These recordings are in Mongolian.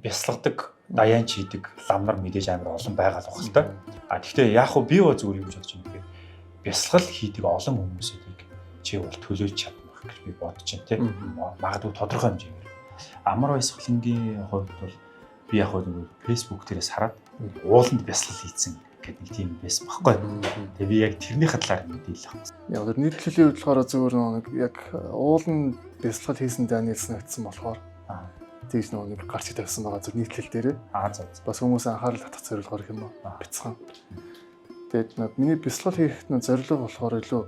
бясалгадаг, даяан чийдэг лам нар мэдээж амар олон байгаа л бах л та. Гэхдээ яг хөө би зүгээр юу гэж бодож байна гэхээр бясалгал хийдэг олон хүмүүсийг чи бол төлөөлж чадна гэж би бодож байна тийм. Магадгүй тодорхой хэмжээгээр. Амар баясгалангийн хувьд бол би яг хөө Facebook дээрээс хараад ууланд бясалгал хийцэн гэдэг нэг тийм байсан байхгүй. Тэгээ би яг тэрнийхээ талаар мэдээлэл авсан. Яг л нийтлэлийн хөдөлгөөрөө зөвөр нэг яг ууланд бясалгал хийсэн Даниэлс нэгдсэн болохоор тийш нэг гарч тавьсан байгаа зөв нийтлэл дээрээ. Бас хүмүүс анхаарал татах зорилгоор юм аа бяцхан. Тэгээд миний бясалгал хийх зорилго болохоор илүү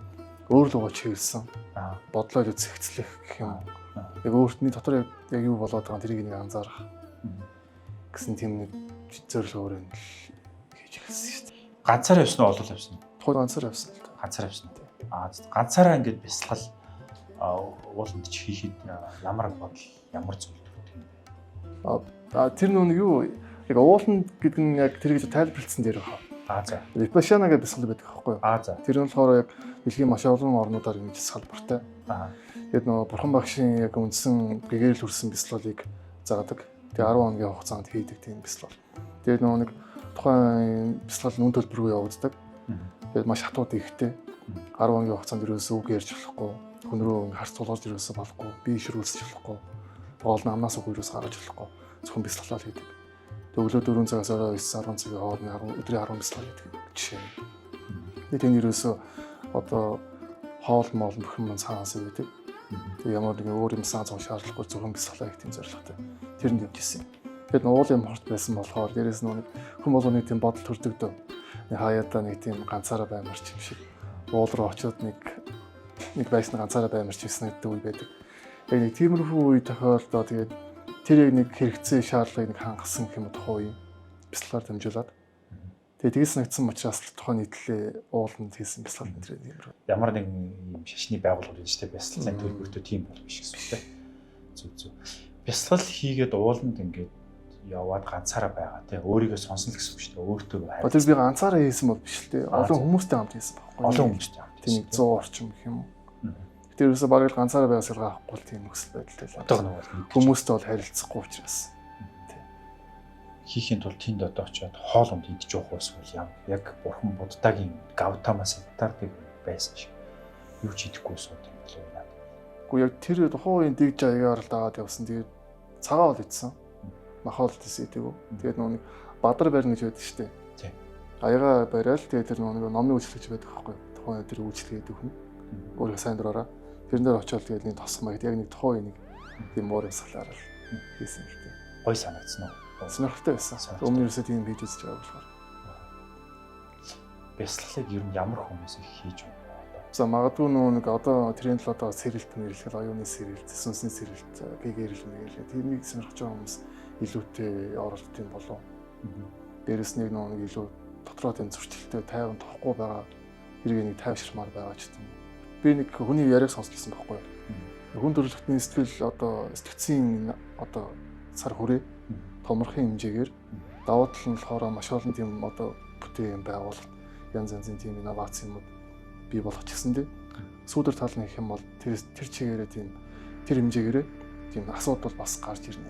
өөр лугаа чиглэсэн. Бодлоо илүү зэгцлэх гэх юм. Яг өөртний дотор яг юу болоод байгаа тэрийг нэг анзаарах гэсэн тийм нэг зорилгоор нь хийж эхэлсэн шүү дээ. Ганцаараа явсан уу олол явсан уу? Тухайн ганцаараа явсан. Ганцаараа явсан. Ганцаараа ингэж бясалгал ууланд ч хийхэд ямар бодол ямар зүйл тэр нэг юу яг ууланд гэдэг нь яг тэрийг тайлбарлсан дээр байна. За. Випашана гэдэг бясалгал байдаг байхгүй юу? За. Тэр нь болохоор яг дэлхийн маш олон орнуудаар ингэж салбартай. Тэгээд нөгөө бурхан багшийн яг үндсэн гэгэрэл хүрсэн бясалгалыг заадаг. Тэгээд 10 хоногийн хугацаанд хийдэг тийм бясалгал. Тэгээд нөгөө нэг тухайн бясалгал нүн төлбөр рүү явагддаг. Тэгээд маш хатууд ихтэй. 10 хоногийн хугацаанд ерөөсөө үг ярьж болохгүй, хүн рүү харц тулгарч ерөөсөө болохгүй, бие ширүүлсэж болохгүй, боол намнаас үг ерөөсөө гаргаж болохгүй. Зөвхөн бясалгалаа хийдэг. Өглөө 4 цагаас орой 9-10 цагийн хооронд өдрийн 10 бясалгал хийдэг жишээ. Тэгээд энэ ерөөсөө одоо хоол моол бүх юм цаанаас үүдэг. Тэгээд ямар нэгэн өөр юм сан цоо шаардлагагүй зөвхөн бясалгалаа хийх тийм зорилготой. Тэрэнд явж ирсэн. Тэгээд уул юм хорт байсан болохоор дээрээс нэг хүн болгоны тийм бодол төрдөг дөө. Нэг хаяатаа нэг тийм ганцаараа баймарч юм шиг. Уул руу очиод нэг байсна ганцаараа баймарч ирсэн гэдэг үе байдаг. Тэгээд нэг тиймэрхүү үе тохиолдоо тэгээд тэр яг нэг хэрэгцээ шаардлагыг нэг хангасан гэх юм тухайн үе бясалгалаар дамжуулаад тэгээд тэгээс нэгдсэн учраас тухайн нийтлэлээ ууланд хийсэн бясалгал энэ юм. Ямар нэгэн юм шашны байгууллага гэж тэ бясалгалын төлбөртөө тийм бол биш гэсэн үг тэ. Зүг. Бясалгал хийгээд ууланд ингээд яваад ганцаараа байгаа тэ өөрийгөө сонсно гэсэн үг шүү дээ. Өөртөө хайр. Одоо би ганцаараа хийсэн бол биш л тэ. Олон хүмүүстэй хамт хийсэн байхгүй. Олон хүмүүстэй хамт. Тийм 100 орчим гэх юм уу. Тэрөөсөө бараг л ганцаараа байгаас ялгаа авахгүй тийм нөхцөл байдалтай л. Одоо нэг хүмүүстэй бол харилцахгүй учраас. Хийхийн тулд тэнд одоо очиод хоол унд идэж явах эсвэл яг бурхан буддагийн Гаутама Сиддартыг байсан шиг юу ч идэхгүй сууд юм болов уу яа. Уу яг тэр тухайн үеийн дэгж аягаар л дагаад явсан. Тэгээд цагаан бол идсэн. Махаал идсэн идэв. Тэгээд нэг бадар барина гэж байдаг шүү дээ. Тийм. Аяга барайл тэгээд тэр нэг номын үйлчлэгч байдаг байхгүй. Тухайн тэр үйлчлэгээ өгнө. Өөрөө сайн дураараа. Тэрэн дээр очиод тэгээд нэг тосгомоо яг нэг тухайн нэг тийм муур ясгалаар л хийсэн л дээ. Гой санагдсан уу? Сонирхолтой байсан. Өмнө ерөөсөө тийм бий үзэж байгаа болохоор. Бясалгалыг ер нь ямар хүмүүс их хийж байна? За магадгүй нэг одоо тренд л одоо сэрэлт нэрлэхэд оюуны сэрэлт, сүнсний сэрэлт, гэгэрэл нэрлээ. Тэрнийг сонирхож байгаа хүмүүс илүүтэй оролт юм болов. Дээрэс нэг илүү дотроо тийм зөрчилтэй тайван тохгүй байгаа хэрэг нэг тайвширмаар байгаа ч юм. Би нэг хүний яриаг сонсчихсан байхгүй юу? Хүн төрөлхтний сэтгэл одоо сэтгцийн одоо сар хүрээ томорхон хэмжээгээр давуу тал нь болохоор маш олон тийм одоо бүтээн байгуулалт янз янзын тийм инновац юмуд бий болгох гэсэндээ сүүдэр тал нь гэх юм бол тэр чигээрээ тийм тэр хэмжээгээрээ тийм асуудал бас гарч ирнэ.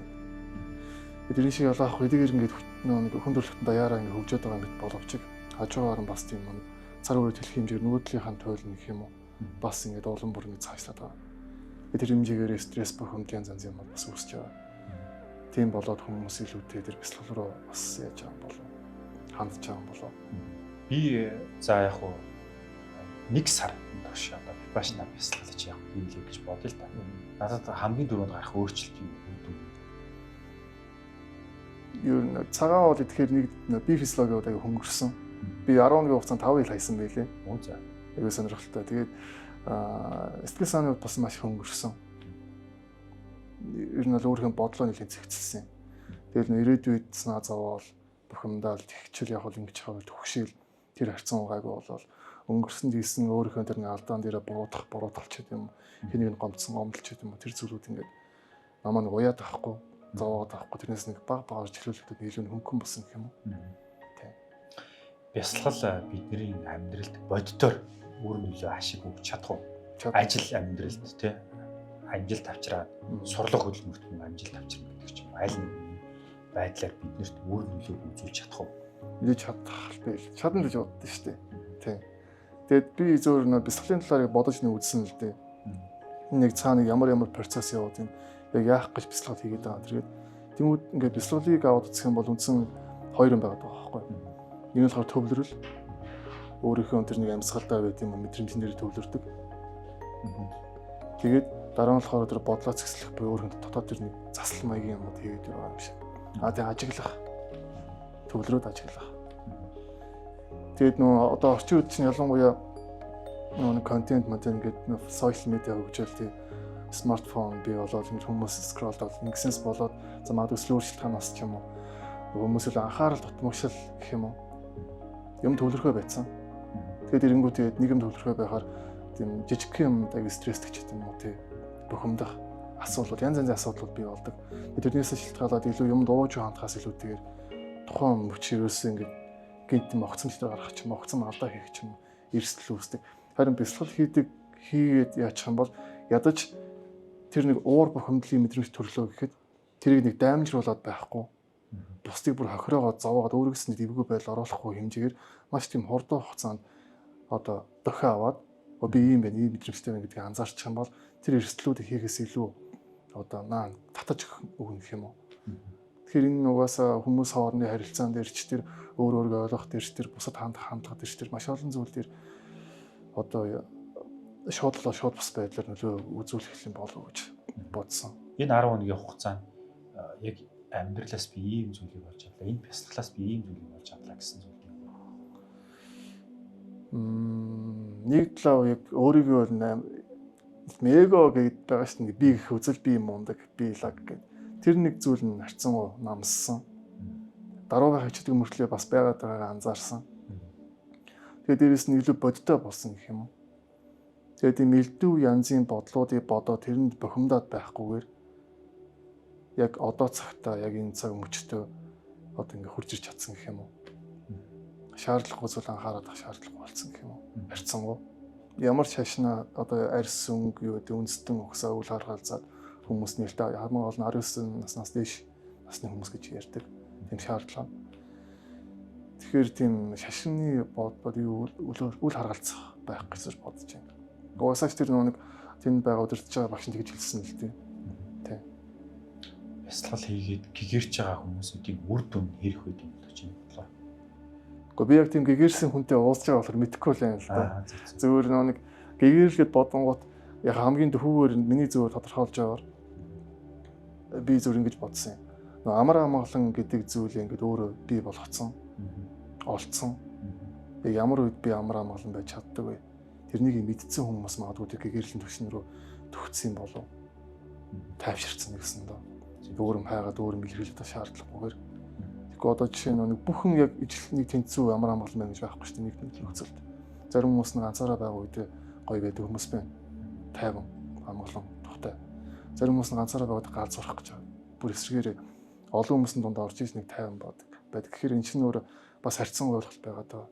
Тэрний шиг ялгаах хэдийгээр ингээд нэг хүн төрөлхтөнд даяараа ингээд хөгжөөд байгаа мэт боловч хажуугаар нь бас тийм цар хүрээ төлөх хэмжээр нөгөөдлийнхэн туйлна гэх юм уу бас ингээд улам бүр нэг цаашлаад байгаа. Тэр хэмжээгээр стресс бохомд янз янз юм бас үүсэж байгаа. Тийм болоод хүмүүс илүүтэй тэр бясалгал руу бас яаж байгаа болов хандж байгаа болов. Би за яг хуу нэг сар турш одоо Випашана бясалгал хийж явах хийлээ гэж бодъё л да. Надад хамгийн дөрөнд гарах өөрчлөлт юм үү? Юу нэг цагаан бол идэхээр нэг би физиологи удаа хөнгөрсөн. Би 10 хоногийн хугацаанд 5 ил хайсан байлээ. Оо за. Айгуу сонирхолтой. Тэгээд сэтгэл санааны хувьд бас маш хөнгөрсөн. Ер нь л өөрийнхөө бодлоо нэлийн зэгцэлсэн. Тэгэл ирээдүйд санаа зовоол бүх юмдаа л тэгчл яг бол ингэж хавар төгшөөл тэр харьцан угаагүй болол өнгөрсөн дийсэн өөрийнхөө тэр нэг алдаан дээрээ буруутгалч юм хэнийг гомдсон гомдолч юм тэр зүйлүүд ингээд намаа нэг уяад авахгүй зовоод авахгүй тэрнээс нэг баг багаар чөлөөлөлтөд илүү хөнгөн болсон гэх юм уу. Тий. Бясалгал бидний амьдралд боддоор өөр нөлөө ашиг өгч чадах уу? Ажил амьдралд тий амжилт авчраад сурлага хөдөлмөрт амжилт авчрах гэдэг чинь аль нэг байдлаар биднэрт үр нөлөө үзүүлж чадах уу? Мэдээж чадах бай л. Чадна гэж боддоо шүү дээ. Тийм. Тэгээд би зөвөр нөө бясалгалын талаар бодож үзсэн л дээ. Нэг цаана ямар процесс яваад юм. Яг яах гэж бясалгал хийгээд байгаа. Тэгээд тэмүүд ингээд бясалгалыг аваад үзэх юм бол үндсэн хоёр юм байгаа байхгүй юу? Нэг нь болохоор төвлөрөл. Өөрийнхөө тэр нэг амьсгалтай байт юм мэдрэмжийн дээр төвлөрдөг. Тэгээд дараа нь болохоор тэр бодлоо цэцлэх буюу өөрийнхөө дотоод тэр нэг засал маягийн юмуд хийгээд байгаа юм шиг. Тэгээд ажиглах. Төвлөрөөд ажиглах. Тэгээд одоо орчин үед чинь ялангуяа контент гэдэг сошиал медиа хөгжөөл тий смартфон бий болоод хүмүүс скроллдоод ингэснээс болоод магадгүй слүүр шилтгаанаас ч юм уу хүмүүс л анхаарал дутмагшил гэх юм уу юм төвлөрөхөө байцсан. Тэгээд эрэнгүү тэгээд нэг юм төвлөрөхөө байхаар тийм жижиг юм аяг стресстэг ч юм уу тий бухимдах асуудал янз янзын асуудлууд бий болдог. Тэрнээс шилтгаалаад илүү юм дууж хандхаас илүүтэйгээр тухайн мөчөөс ингээд гинт могцомжтой гаргах ч юм могцом алдаа хийх ч юм эрсдэл үүсдэг. Харин бясалгал хийгээд яачих юм бол ядаж тэр нэг уур бухимдлын мэдрэмж төрлөө гэхэд тэрийг нэг даймжруулаад байхгүй. Бусдыг бүр хохироогоо зовоогоод өөрөөс нь дэвгүй байдал оруулахгүй хэмжээгээр маш тийм хурдан хугацаанд одоо дохио аваад би ийм байна, ийм мэдрэмжтэй байна гэдгийг анзаарчих юм бол тэр эрсдлүүдийг хийхээс илүү одоо татаж өгнө гэх юм уу. Тэгэхээр энэ угаасаа хүмүүс хоорондын харилцаан дээр ч тэр өөр өөргөө ойлгох дээр ч тэр бусад хандлагад дээр ч тэр маш олон зүйл дээр одоо шууд бус байдлаар нөлөө үзүүлэх юм болов уу гэж бодсон. Энэ 10 хоногийн хугацаанд яг амьдралаас би ийм зүйлийг болж чадлаа. Энэ бясалгалаас би ийм зүйлийг болж чадлаа гэсэн зүйл. Нэг талаа яг өөрийгөө мэго гэдэг байгаа шүү дээ. Би их үзэл би мундаг, би лаг гэдэг. Тэр нэг зүйл нь харцсан намссан. Даруугаа хичдэг мөртлөө бас байгаад байгаагаа анзаарсан. Тэгээд дээрэс нь илүү бодтой болсон гэх юм уу. Тэгээд ийм элдв янзын бодлуудыг бодоод тэрэнд бухимдаад байхгүйгээр яг одоо цагтаа яг энэ цаг мөчтөө одоо ингээ хурж ирч чадсан гэх юм уу. Шаардлагагүй зүйл анхаарах шаардлага болсон гэх юм уу. Харьцангуй ямар ч хашна одоо арьс өнгө юу гэдэг үндэстэн угсаа үл харгалзаад хүмүүс нэртэй хамгийн гол нь 19 наснаас дээш насны хүмүүс гэж ярьдаг. Тийм шаардлага. Тэгэхээр тийм шашны бодол үл харгалзах байх гэж бодож байна. Угаасаа ч тэр нэг тэнд байгаа удирдах байгаа багш нь тэгж хэлсэн л дээ. Тийм. Бясалгал хийгээд гэгэрч байгаа хүмүүсүүдийн үр дүн хэрэг үед юм болж байна бодлоо. Гэхдээ би яг тийм гэгэрсэн хүнтэй уулзж байгаа болохоор мэдэхгүй л байна л да. Зөвөр нэг гэгэрэлгээд бодонгууд яг хамгийн дөхөвөр миний зөвөр тодорхойлж байгаагаар би зөв ингэж бодсон юм. Амар амгалан гэдэг зүйл ингээд өөрөө бий болгоцсон. Олцсон. Ямар үед би амар амгалан байж чаддаг вэ? Тэрнийг мэдсэн хүмүүс магадгүй тэр гэгэрлийн түвшин рүү төгссөн болов. Тайвширцсан гэсэн доо. Өөрөм хайгаад өөрөм илэрхийлэх шаардлагагүйгээр. Тэгэхгүй одоо жишээ нь бүхэн яг ижлэлний тэнцүү амар амгалан байна гэж байхгүй шүү дээ. Нэг нэг нөхцөлд. Зарим хүмүүс нэг ганцаараа байгаа үед гоё байдаг хүмүүс байна. Тайван амгалан тухтай. Зарим хүмүүс нэг ганцаараа байгаад галзуурах гэж байгаа. Бүр эсрэгээр олон хүмүүсийн дунд орж иж нэг тайван байдаг. Тэгэхээр энэ чинь өөр бас харьцан ойлголт байгаа даа.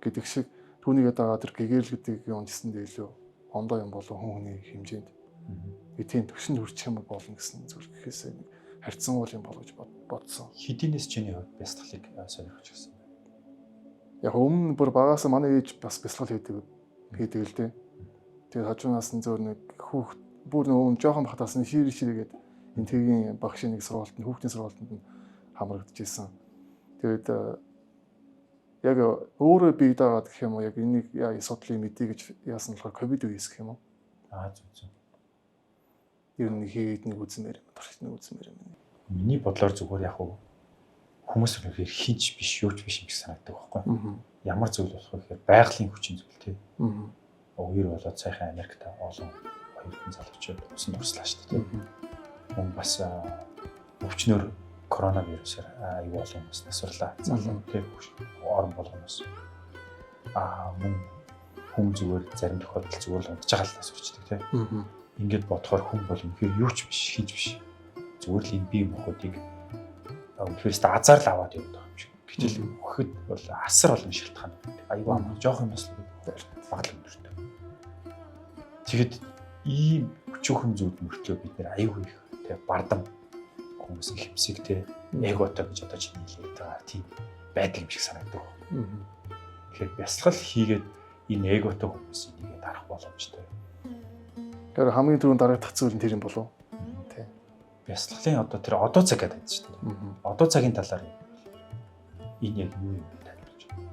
Гэдэг шиг түүнийгээ дагаад тэр гэгэрэл гэдэг юм дэсэндээ илүү ондоо юм болов хүн хүний хэмжээнд. Тийм төвшөнд хүрчих юм болно гэсэн зүйл гэхээсээ нэг харьцан уул юм болов гэж бодсон. Хэдийнээс чиний хувьд бясалгалыг сонирхож гисэн бэ? Яг өмнө бүр багаас манай ээж бас бясалгал хийдэг л дээ. Тэгээд хажуунаас нь зөөр нэг хүүхд бүр нөгөө жоохон бахтаас нь ширээгээд энэ тгийн багшийн нэг сургуультанд хүүхдийн сургуультанд нь хамрагдчихсан. Тэгээд яг өөрөө бие даагаад гэх юм уу яг энийг судлыг мэдээ гэж яасан болохоор ковид үеэс гэх юм уу. Зүг. Ер нь хийгээд нэг үзмээр юм, туршиж нэг үзмээр юм. Миний бодлоор зүгээр яг хүмүүс үнэхээр хинч биш, юу ч биш юм шиг санагддаг байхгүй. Ямар зүйл болох вэ гэхээр байгалийн хүчин зүйл тий. Өөр болоод сайхан Америкт олон хоёрын залуучууд усан турслаа шүү дээ тий. Мөн бас өвчнөр коронавирусаар аюул олон хүмүүс насварлаа. Залуу тий орон болгоноос. Мөн хүн зүгээр зарим тохиолдолд зүгээр л унтж байгаа л насварчдаг тий. Ингээд бодохоор хүн бол үнэхээр юу ч биш, хинч биш. Зүгээр л энэ бие махбодыг үнэхэрээс азар л аваад явдаг юм шиг. Гэтэл өгөхөд бол асар олон шалтгаан. Аюу амарх жоох юм бас л баглан өндөртэй. Тэгэд ийм өчүүхэн зүйл мөртлөө бид нэр аюу их тий бардам хүмүүс хэмсэг те эготой гэж одоо чинь хэлээд байгаа тийм байдаг юм шиг санагдав. Тэгэхээр бясалгал хийгээд энэ эготой хүмүүсийг нэгээд харах боломжтой. Тэгэхээр хамгийн түрүүнд дарагдах зүйл нь тэр юм болов. Тий. Бясалгалын одоо тэр одоо цаг гэдэг чинь шүү дээ. Одоо цагийн талаар энэ яг юу юм бэ тайлбарч байна.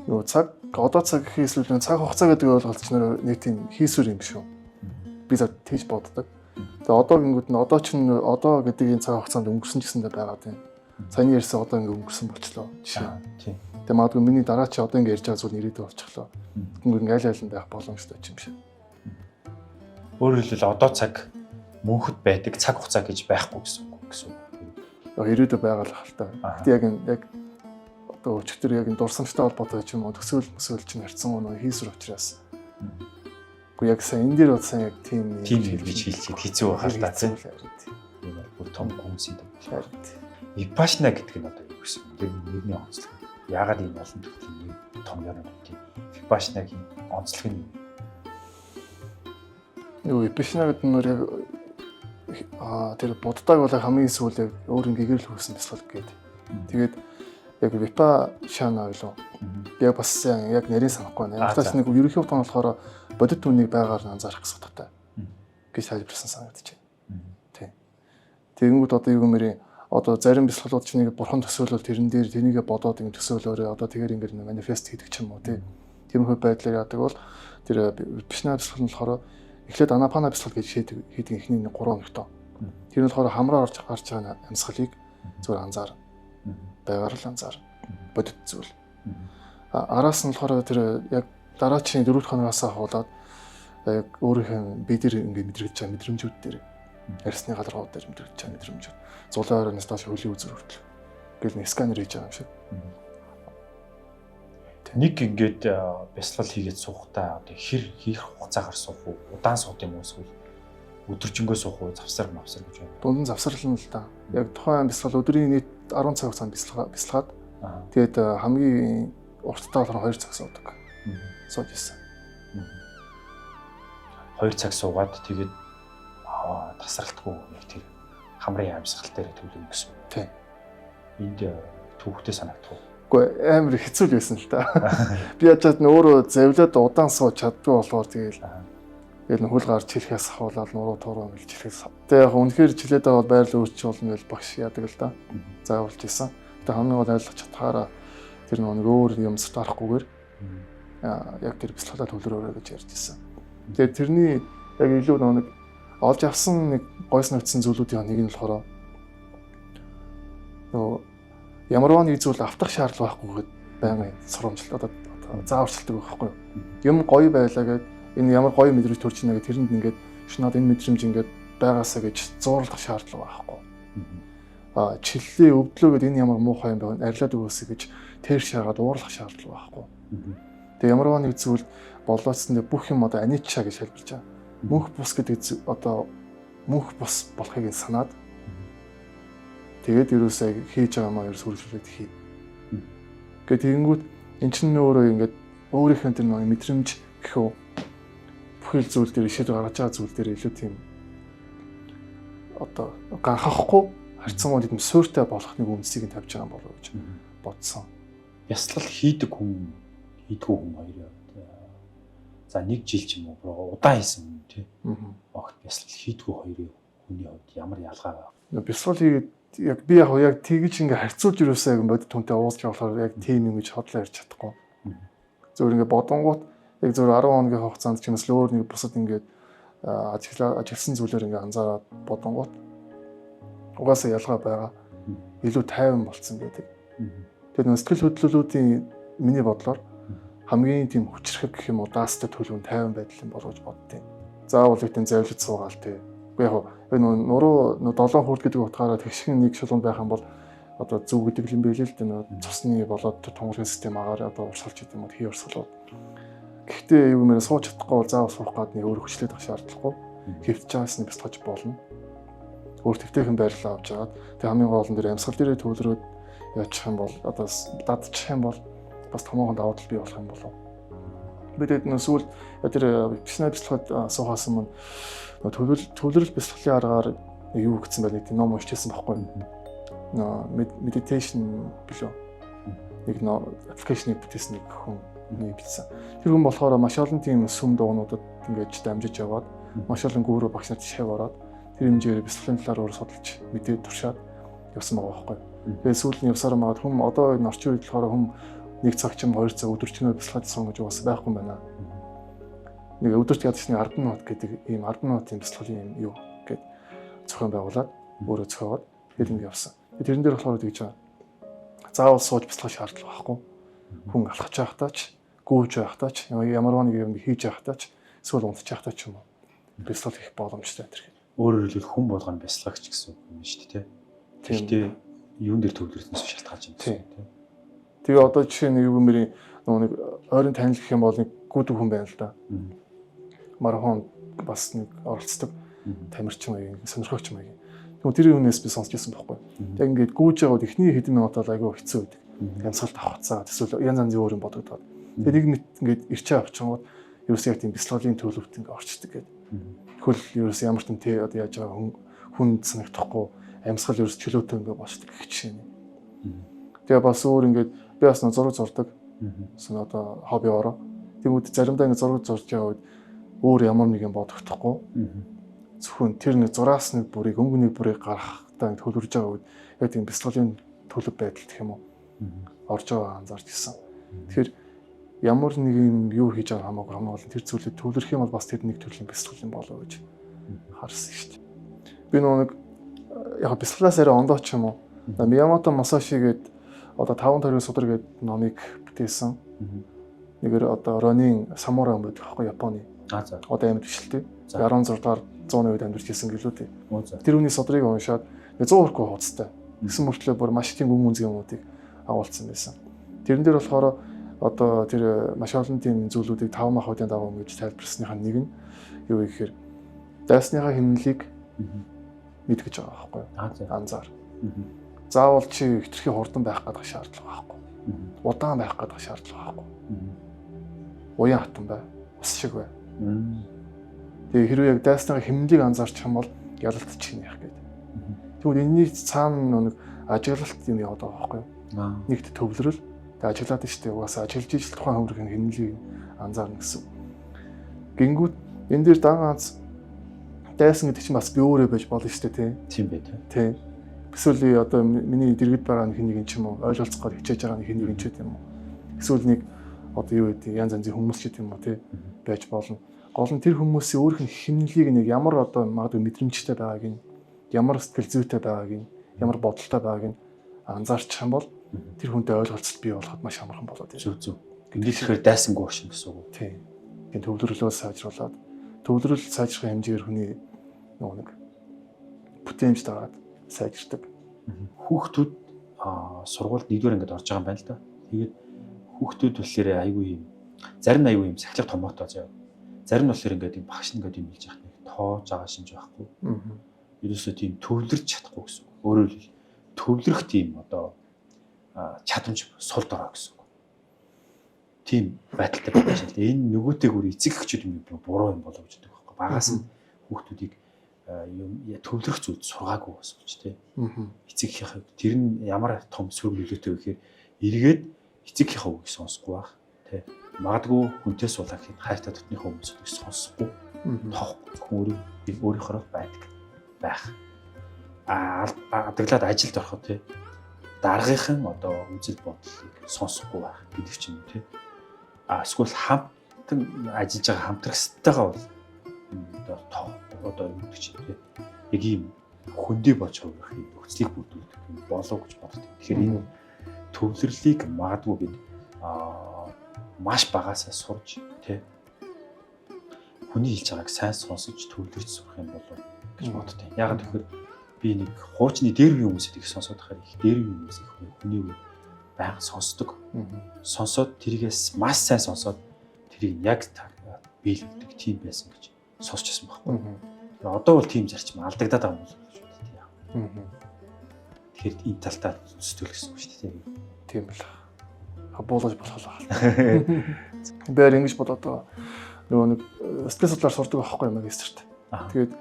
Юу цаг одоо цаг хийсвэр цаг хугацаа гэдэг ойлголт ч нэг тийм хийсвэр юм шүү. Би зөв тийж боддог. Тэгээ одоо гингүүд нь одоо ч одоо гэдэг энэ цаг хугацаанд өнгөрсөн ч гэсэндээ байгаа тийм. Саяны ярьсан одоо ингэ өнгөрсөн болчлоо. Жишээ. Тийм. Тэгээ магадгүй миний дараа чи одоо ингэ ярьж байгаа зүйл ирээдүйд болчихлоо. Гингүүд аль аль нь байх боломжтой ч юм шиг. Өөрөөр хэлбэл одоо цаг мөнхөд байдаг цаг хугацаа гэж байхгүй гэсэн үг гэсэн. Яг ирээдүйд байгаа л хаалтай. Гэтэ яг одоо өчигдөр яг дурсамжтай холбоотой ч юм уу төсөөл чинь харьцан өнөө хийсвэр учраас. Гэхдээ яг сайн энэ дээр бол сайн яг тийм гэж хэлчихээд хэцүү байгаа л да тийм. Бүр том хүмүүс юм байна. Випашна гэдэг нь одоо юу гэсэн юм? Тэр нэрний онцлог. Яагаад ийм олон төрлийн нэг том юм бэ? Випашнагийн онцлог нь юу? Випашна гэдэг нь яг тэр буддаг бол хамгийн сүүл яг өөр гэгэрэл хөрсөн бясалгал гэдэг. Тэгээд яг випашна байлоо. Яг бас яг нэрийг санахгүй байна. Ятгаас нэг ерөнхий утга нь болохоор бодит түүнийг байгаар анзаарах гэсэн утгатай гэж тайлбарсан санагдаж байна. Тийм. Тэгэнгүүт одоо юу гэмээр одоо зарим бясалгалууд ч нэг бурхан төсөөлөл тэрэн дээр тэнийгээ бодоод ингэ төсөөлөөрөө одоо тэгэхээр ингэ манифест хийдэг ч юм уу тийм. Тиймэрхүү байдлаар яадаг бол тэр випашна бясалгал нь болохоор эхлээд анапана бясалгал гэж хийдэг эхний 3 хоногтой. Тэр нь болохоор хамраа орж гарч байгаа амьсгалыг зүгээр анзаар. Байгаар л анзаар. Бодит зүйл. Араас нь болохоор тэр яг дараачийн 4 хоногоос ахуулаад яг өөрийнхөө бие дээр ингээд мэдрэгдэж байгаа мэдрэмжүүд дээр арьсны галаргууд дээр мэдрэгдэж байгаа мэдрэмжүүд зулаа оройноос доош хөлийн үзэр хүртэл гэл нэг сканер хийж байгаа юм шиг. Нэг ингээд бясалгал хийгээд суухтаа одоо хийх хугацаагаар суух уу? Удаан суух юм уу эсвэл өдөржингөө суух уу? Завсар гэж байна. Дунд нь завсарлан л да. Яг тухайн бясалгал өдрийн нийт 10 цаг хугацаанд бясалгаад тэгээд хамгийн урттай болохоор 2 цаг суудаг. Сууж ирсэн. 2 цаг суугаад тэгээд тасралтгүй яг тэр хамрын амьсгал дээр төлөвлөн гэсэн. Тийм. Энд түүхтэй санагдах уу? Гэхдээ амар хэцүү л байсан л та. Би ячаад өөрөө завлаад удаан сууж чаддгүй болохоор тэгээд хөл гарч хэлхээс ахуулаад нуруу тууруу гэж хэлхээс. Тэгээд яг үнэхээр жилээд байгаа бол байрлал өөрчлөж болно гэж багш яадаг л да. Заавалж исэн. Тэгээд хамгийн гол ойлгож чадхаараа тэр нэг өөр юм сарахгүйгээр яг тэр бясалгалаа төвлөрөөрэй гэж ярьж исэн. Тэгээд тэрний яг илүү нэг олж авсан нэг гойс нэгдсэн зүйлүүдийн нэг нь болохоор ямар нэг зүйл автах шаардлага байхгүйгээд байнгын сурамжлалт одоо зааварчилдаг байхгүй юу. Юм гоё байлаа гэд энэ ямар гоё мэдрэмж төрж ийнэ гэд тэрэнд ингээд шинаад энэ мэдрэмж ингээд байгаасаа гэж зуурлах шаардлага байхгүй. Чиллээ өвдлөө гэд энэ ямар муухай юм бэ? Арилаад өгөөсэй гэж тэр шаагаад уурлах шаардлага байхгүй. Тэгээ ямар нэг зүйл болоочсондоо бүх юм одоо аничаа гэж хэлбэрч байгаа. Мөнх бус гэдэг одоо мөнх бус болохыг санаад тэгээд ерөөсөө хийж байгаа маа ерөөс үргэлжлүүлээд хий. Гэхдээ тэгэнгүүт эн чинь өөрөө ингээд өөрийнхөө тэр нэг мэдрэмж гэхүү бүхэл зүйл дээр шийдвэр гаргаж байгаа зүйл дээр илүү тийм одоо ганхахгүй харьцангуй тийм суурьтай болох нэг үндсийг тавьж байгаа болов уу гэж бодсон. Бясалгал хийдэггүй хүн хоёр. За 1 жил ч юм уу удаан хийсэн юм тий. Огт бясалгал хийдэггүй хоёрын хүний хувьд ямар ялгаа вэ? Бясалгал хийгээд яг би яг тэгж ингээ харьцуулж юусаа яг бодит түнтэй уулзж болохоор яг тийм юм гэж хотлоо ярьж чадахгүй. Зөвөр ингээ бодонгууд яг зөвөр 10 хоногийн хугацаанд ч юм уу өөр нэг бусад ингээ ажилласан зүйлээр ингээ анзаараад бодонгууд угаасаа ялгаа байгаа. Илүү тайван болцсон байдаг. Тэгээд сэтгэл хөдлөлүүдийн миний бодлоор хамгийн тийм хүчрэх гэх юм уу даастай төлөв тайван байдал юм болов гэж боддیں۔ Заавал үтэн завлж суугаал тий. Яг нуруу 7 хүрд гэдэг утгаараа тэгшин нэг шулуун байх юм бол одоо зүг гэдэг юм билээ л дээ цусны болоод тунгалгийн систем агаар одоо урсгалч гэдэг юм уу хий урсгалууд. Гэхдээ юу гэмээр сууж чадахгүй бол заавал суух гад нэг өөр хүчлээд авах шаардлагагүй. Хэвтэж байгаасныг бясалгаж болно. Өөр төвтэйхэн байрлал авч жагаад тэг хамгийн гол нь тэр амьсгал дээрээ төвлөрөөд яачих юм бол одоо дадчих юм бол бас томоохон давуу тал бий болох юм болов. Бидэд сүүл тэр бясалгал суугаас өмнө төвлөрөл бясалгалын аргаар юу гэсэн байл нэг ном уншижсэн байхгүй. Meditation билүү. Нэг аппликейшнийг бүтээсэн нэг хүн бичсэн. Тэр хүн болохоор маш олон тийм сүм дуунуудад ингэж дамжиж яваад маш олон гүүрөө багш нарт шав ороод тэр хэмжээгээр бяцлагын талаар өөр судалж мэдээд туршаад явсан байгаа байхгүй. Тэгээд сүүлд нь явсараа магаад хүм одоо энэ орчин үед болохоор хүм нэг цаг чим 2 цаг өдөржингөө бяцлаад сонгож угаасаа байхгүй юм байна. Нэг өдөрт ядчны 10 минут гэдэг ийм 10 минутын бяцлагын юм юу гэд зохион байгуулад өөрөө зохиоод тэгээд ингэ явсан. Тэрэн дээр болохоор тэгж байгаа. Заавал сууж бяцлах шаардлага байхгүй. Хүн алхаж байхдаа ч, гүйж байхдаа ч, ямар нэг юм хийж байхдаа ч, эсвэл унтж байхдаа ч юм уу бяцлал хийх боломжтой энэ. Өөрөөр хэлбэл хүн болгоно бяцлагч гэсэн үг юм шүү дээ. Тэгэхдээ юун дээр төвлөрснөөс шалтгаалж юм тийм. Тэгээ одоо жишээ нь юу гэмээр нэг ойрын танил гэх юм бол нэг гүдэг хүн байна л да. Марафон бас нэг оролцдог тамирчин маяг, сонирхогч маяг. Тэгвэл тэр юунаас би сонсч байсан байхгүй. Яг ингээд гүйж байгаад эхний хэдэн минутаар айгүй хэцүү байдаг. Янзгалт авах цаа эсвэл янз янзын өөр юм бодогдоод. Тэгээ нэг мэт ингээд ирчээ авчихгод ерөөсөө яг тийм бяцлагын төлөвт ингээд орчдөг гэдэг. Хөл ерөөсөө ямар ч юм те одоо яаж байгаа хүнд санагдахгүй амьсгал ерөөс чөлөөтэй ингээд болчдөг гэх жишээ нь. Тэгээ бас өөр ингээд би бас зураг зурдаг. Сон одоо хоббиороо. Тэгмүүд заримдаа ингээд зураг зурж байгаа үед өөр ямар нэг юм бодогдохгүй. Зөвхөн тэр нэг зураас нэг бүрийг өнгөний бүрийг гаргахтаа ингээд хөлөрж байгаа үед яг тийм бяцлагын төлөв байдал гэх юм уу орж байгаа анзаарч ирсэн. Тэгэхээр ямар нэг юм юу хийж байгаа хамаагүй тэр зүйлийг төвлөрөх юм бол бас тэр нэг төрлийн бяцлал юм болоо гэж харсан шүү дээ. Би нэг яг бяцлагаас арай ондоо ч юм уу Миямото Масаши гээд одоо 5 төрлийн судар гээд номыг бүтээсэн. Нэгээр одоо Ронин Самурай юм байдаг аахгүй Японы. Одоо амьд биш л дээ. 16 дугаар 100-ны үед амьдарч ирсэн гэлөө дээ. Тэр хүний судрыг уншаад 100 хүрхгүй хуцтай. Гэсэн мөртлөө бүр маш тийм гүн үнзгийн юмнуудыг агуулсан байсан. Тэрэн дээр болохоор одоо тэр маш олон тийм зүйлүүдийг 5 мах удаа дагуу ингэж тайлбарсныхаа нэг нь юу гэхээр дайсныхаа хэмнэлийг мэдгэж байгаа байхгүй анзаар. Заавал чи хитрхи хурдан байх гэдэг шаардлага байхгүй. Удаан байх гэдэг шаардлага байхгүй. Уян хатан бай, ус шиг бай. Тэгээ хэрвээ яг дайсныхаа хэмнэлийг анзаарчих юм бол ялалтчих нэх гэдэг. Тэгвэл энэний цаана нэг ажиглалт юм яваад байгаа байхгүй. Нэгт төвлөрөл тэгээ ажиглаад штэ угаасаа ажиллаж ижил тухайн хөврөгийн хэмнэлийг анзаарна гэсэн. Гингүүд энэ дээр ганц дайсан гэдэг чинь бас би өөрөө байж болно штэ тийм бай тий. Эсвэл одоо миний дэргэд байгаа нэг нэг юм ч юм уу ойлголцохоор хичээж байгаа нэг нэг юм ч юм уу. Эсвэл нэг одоо юу гэдэг янз янзын хүмүүс ч юм уу тий байж болно. Гол нь тэр хүмүүсийн өөрийнх нь хэмнэлийг нэг ямар одоо магадгүй мэдрэмжтэй байгааг нь ямар сэтгэл зүйтэй байгааг нь ямар бодолтой байгааг нь анзаарчих юм бол тэр хүнтэй ойлголцол бий болоход маш амархан болоод ирнэ. Зөв. Ингээд ихээр дайсангүй оршин гэсэн үг. Тийм. Тэгээд төвлөрөлөө сайжруулад төвлөрөл сайжрах хэмжээгээр хүний нэг бүтээмж дагаад сайжирдаг. Хүүхдүүд сургуульд 1-р ангид орж байгаа юм байна л да. Тэгээд хүүхдүүд болохоор айгүй юм. Зарим нь айгүй юм сахилга томоотой заяа. Зарим нь болохоор ингээд юм багш ингээд юм хэлж яхад нэг тоож байгаа шинж байхгүй. Ерөөсөө тийм төвлөрч чадахгүй гэсэн. Өөрөөр хэлбэл төвлөрөх тийм одоо чадамж сул дорой гэсэн. Тийм байдалтай байж байна. Энэ нөгөөтэйгүр эцэг эхчүүд юм буруу юм болов гэж боддог байхгүй. Багаас нь хүүхдүүдийг юм төвлөрөх зүйлд сургаагүй бас гэж тий. Эцэг эхийнхээ тэр нь ямар том сөрөг нөлөөтэй вэ гэхээр эргээд эцэг эхийнхээ үгийг сонсохгүй байх тий. Магадгүй хүнтэй суулгах хин хайртай дотны хүмүүсийг сонсохгүй тоохгүй өөрийнхөө байдаг байх. Адаглаад ажилд ороход тий даргийнхын одоо үзэл бодлыг сонсохгүй байх гэдэг ч юм уу тий. Эсвэл хамтан ажиллаж байгаа хамтрагчтайгаа бол одоо юу гэж тий. Яг ийм хөндий болж хувирах юм нөхцөлийг бүрдүүлдэг юм болов гэж боддог. Тэгэхээр энэ төвлөрлийг магадгүй бид маш багасаа сурж тий. Хүний хэлж байгааг сайн сонсож төвлөрч сурах юм болов гэж боддог. Яг тэгэхээр би нэг хуучны дээрвийн хүмүүсийг их сонсоод байхаар их дээрвийн хүмүүс их хүний үг байнга сонсдог. Сонсоод тэрийгээс маш сайн сонсоод тэрийг яг биелүүлдэг тийм байсан гэж сонсч байсан байхгүй. Одоо бол тийм зарчим алдагдаад байгаа юм бол шүү дээ. Тэгэхээр энэ талтаа зүтгэл гэсэн үг шүү дээ. Тийм л. Буулгаж болох л байна. Бээр ингэж бодоод байгаа. Нөгөө нэг сэтгэл судлаар сурдаг байхгүй магистрт. Тэгээд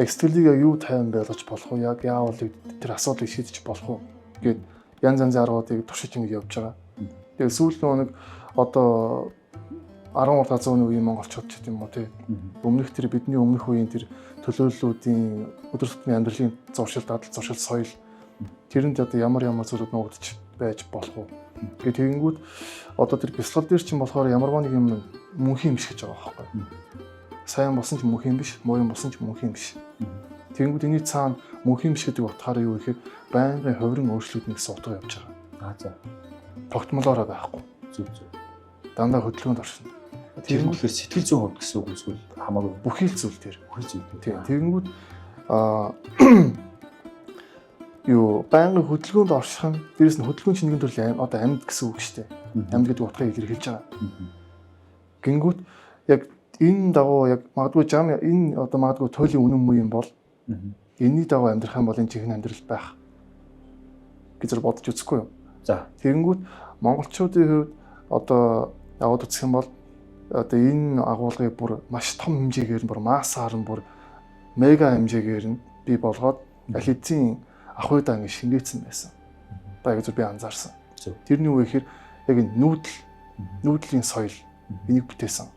яг сэтгэлийг яг юу тайван байлгаж болох вэ? Яг яавал тэр асуудлыг шийдэж болох вэ? Гэт янз янзын аргуудыг туршиж ингэ явж байгаа. Тэгээд сүүлд нэг одоо 10 10 үеийн монголчууд ч гэдэм юм уу тий. Өмнөх тэр бидний өмнөх үеийн тэр төлөөллүүдийн өдөр тутмын амьдралын зуршил, дадал зуршил, соёл тэрэнд одоо ямар зүйлүүд нуугдчих байж болох уу? Тэгээд тэгэнгүүт одоо тэр бясалгал дээр чинь болохоор ямарваа нэг юм мөнхийн юм шиг гэж байгаа байхгүй. Сайн болсон ч мөнхийн биш, муу юм болсон ч мөнхийн биш. Тэгэнгүүт энэ цаана мөнхийн биш гэдэг утгаараа юу гэхээр байнгын хувирын өөрчлөлт нэгсэн утга явж байгаа. За. Тогтмолоороо байхгүй. Зүг зүг. Дандаа хөдөлгөөнд оршино. Тэгэхээр сэтгэл зүйн хувьд гэсэн үг эсвэл хамаагүй бүхий л зүйл дээр. бүхий зүйл. Тийм. Тэгэнгүүт юу байнгын хөдөлгөөнд орших нь дээрэс нь хөдөлгөөн чинь нэгэн төрлийн одоо амьд гэсэн үг шүү дээ. Амьд гэдэг утгыг илэрхийлж байгаа. Гингүүт яг энэ дагуу яг магадгүй энэ одоо магадгүй туйлын үнэн муу юм бол энэний дагуу амьдрах юм бол энэ чихэн амьдрал байх гэж бодож үзэхгүй юу? За. Тэгэнгүүт монголчуудын хувьд одоо яваад үзэх юм бол одоо энэ агуулгыг бүр маш том хэмжээгээр бүр массаар нь бүр мега хэмжээгээр нь бий болгоод аль хэзээ ах уйдаа ингэ шингээсэн байсан. Одоо яг зөв би анзаарсан. Тэрний үе ихээр яг энэ нүүдлийн соёл энийг бүтээсэн.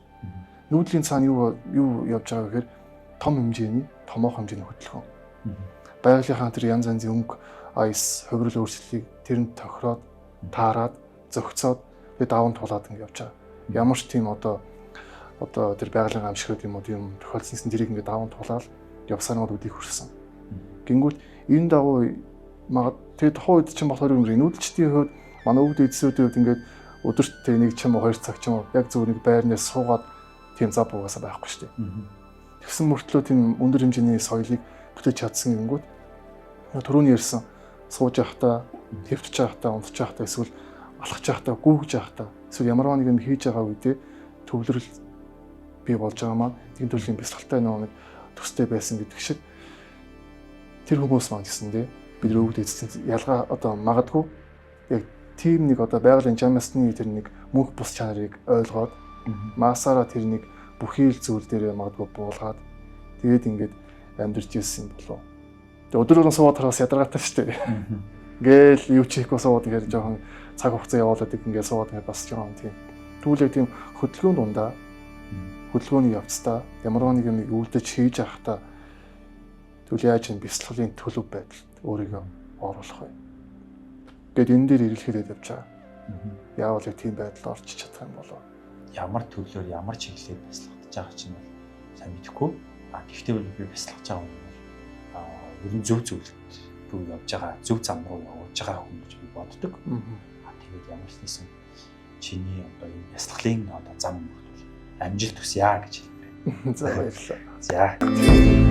Нүүдлийн цаана юу явж байгаа гэхээр том хэмжээний, томоохон хэмжээний хөдөлгөөн. Байгалийнхаа тэр янз янзын өнгө, айс, хувирал өөрчлөлийг тэрэнд тохироод, таарад, зохицоод тэгээд даван тулаад ингэ явж байгаа. Ямар ч тийм одоо тэр байгалийн амшигт юм уу тийм тохиолдсон тэрийг ингэ даван тулаад явсаанууд үдийг хүрсэн. Гингүүт энэ дагуу тэгээд тухайн үед чинь болохоор юм нүүдэлчдийн хувьд манай өвд эдсүүдийн хувьд ингээд өдөрт тэг нэг ч юм уу 2 цаг ч юм уу яг зөв нэг байрнаас суугаад тийм зав угаасаа байхгүй шүү дээ. Тэгсэн мөртлөө тийм өндөр хэмжээний соёлыг бүтээж чадсан гингүүт түрүүний ярьсан сууж явахдаа, твтж явахдаа, унтж явахдаа эсвэл алхаж явахдаа, гүүгж явахдаа эсвэл ямарваа нэг юм хийж байгаа үедээ төвлөрөл бий болж байгаа маань тийм төрлийн бясалгалтай нэг төстэй байсан гэдэг шиг тэр хүмүүс маань гэсэн дээ бид өвд эзэн ялгаа одоо магадгүй яг тийм нэг одоо байгалийн жамсны тэр нэг мөнх бус чанарыг ойлгоод массаараа тэр нэг бүхий л зүйл дээр магадгүй буулгаад тэгээд ингээд амьдарч ирсэн болов. Тэгээд өдрөөрөө суугаад хараас ядаргаатай шүү дээ. Гээл юу ч хийхгүй суугаад ингээд жоохон цаг хугацаа явуулаад ингээд суугаад ингээд бас жоохон тийм. Түүлээ тийм хөдөлгөөнд дундаа хөдөлгөөний явцдаа ямарваа нэг юм үлдэж хийж явахдаа тэгвэл яаж энэ бясалгалын төлөв байдалд өөрийгөө оруулах вэ? Гэт энэ дээр эргэлхийлээд явж байгаа. Яавал яг тийм байдалд орж чадах юм болов? Ямар төвлөөр ямар чиглэлээр бясалгаж байгаа чинь бол сайн мэдэхгүй. Гэхдээ би бясалгаж байгаа юм бол ер нь зөв зүйлд рүү явж байгаа, зөв зам руу явж байгаа хүн гэж би боддог. Тэгээд ямар ч нэсэн чиний одоо энэ бясалгалын одоо зам амжилт хүсье гэж хэлмээр. За баярлалаа. За.